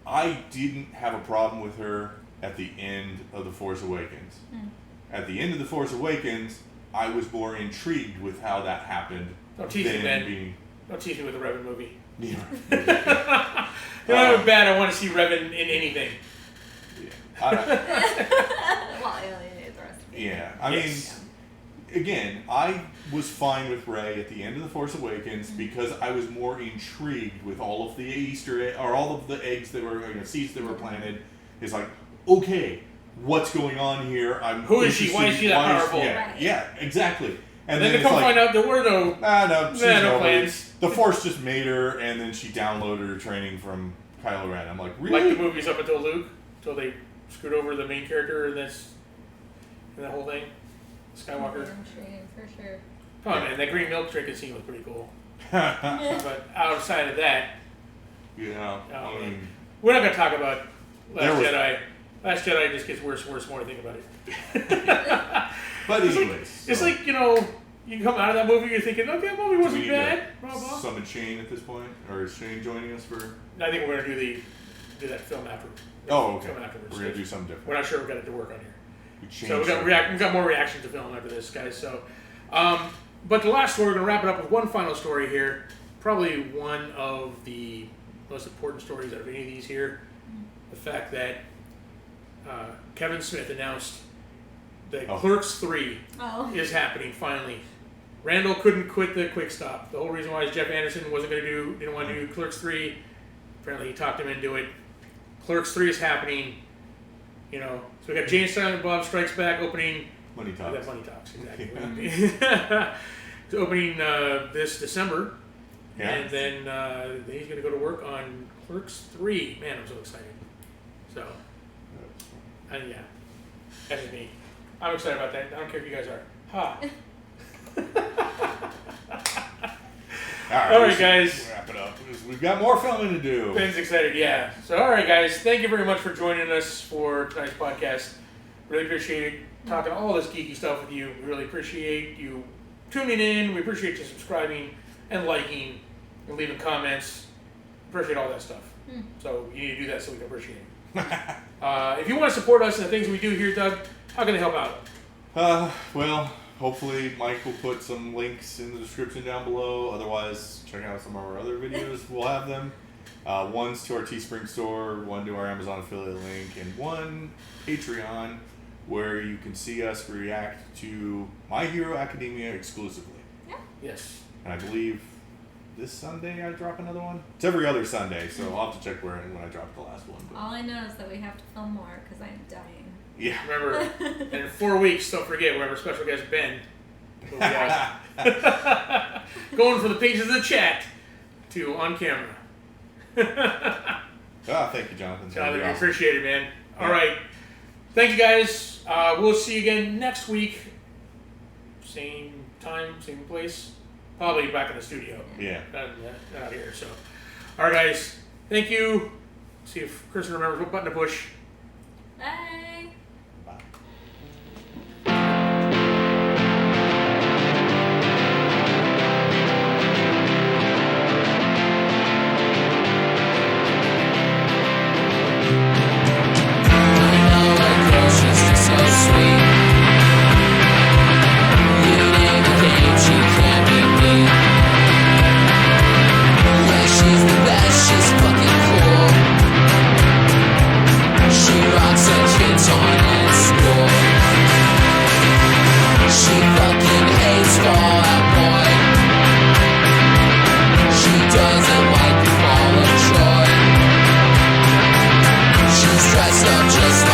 I didn't have a problem with her at the end of The Force Awakens. At the end of The Force Awakens, I was more intrigued with how that happened Don't tease me, man. being... Don't tease me with the Revan movie. Yeah. How bad I want to see Revan in anything. Well, the rest of it. Yeah, I Yes. mean, again, I was fine with Rey at the end of The Force Awakens because I was more intrigued with all of the Easter egg, or all of the eggs that were, seeds that were planted. It's like, okay, what's going on here? Who is she? Why is she that powerful? Yeah, Right. yeah, exactly. And then then to come it's find like, out there were no. no, she's no nobody. plans. The Force just made her, and then she downloaded her training from Kylo Ren. I'm like, really? Like the movies up until Luke, until they screwed over the main character in that whole thing. Skywalker. For sure. Come on, man. That green milk drinking scene was pretty cool. But outside of that, Yeah, Oh, I mean, We're not going to talk about Last was- Jedi. Last Jedi just gets worse and worse the more I think about it. But It's like- anyways, It's like, you come out of that movie, you're thinking, okay, that movie do we wasn't need bad. to Blah, blah. summon Shane at this point, or is Shane joining us for? I think we're going to do that film after. Oh, okay. Film afterwards. We're gonna do something different. We're not sure we've got it to work on here. We So we got more reactions to film after this, guys. So, but the last story, we're gonna wrap it up with one final story here. Probably one of the most important stories out of any of these here. The fact that Kevin Smith announced that Clerks 3 is happening finally. Randall couldn't quit the quick stop. The whole reason why is Jeff Anderson didn't want to do Clerks 3. Apparently he talked him into it. Clerks 3 is happening. So we got Jane Silent Bob Strikes Back opening. Money Talks. Money Talks, exactly. It's opening this December. Yeah. And then he's going to go to work on Clerks 3. Man, I'm so excited. So, and yeah, that's me. I'm excited about that. I don't care if you guys are. Ha. All right, guys. Wrap it up. We've got more filming to do. Ben's excited, yeah. So, all right, guys. Thank you very much for joining us for tonight's podcast. Really appreciate talking all this geeky stuff with you. We really appreciate you tuning in. We appreciate you subscribing and liking and leaving comments. Appreciate all that stuff. So you need to do that so we can appreciate it. If you want to support us and the things we do here, Doug, how can they help out? Well, hopefully Mike will put some links in the description down below. Otherwise, check out some of our other videos. We'll have them. One's to our Teespring store, one to our Amazon affiliate link, and one Patreon where you can see us react to My Hero Academia exclusively. Yeah. Yes. And I believe this Sunday I drop another one. It's every other Sunday, so I'll have to check when I drop the last one. But All I know is that we have to film more because I'm dying. yeah. Remember, in 4 weeks, don't forget, we have our special guest, Ben. Who we have going from the pages of the chat to on camera. Thank you, Jonathan. Jonathan, we Awesome. appreciate it, man. All Yeah. right. Thank you, guys. We'll see you again next week. Same time, same place. Probably back in the studio. Yeah. Not out here. So, all right, guys. Thank you. See if Chris remembers what button to push. Bye. Bye. Just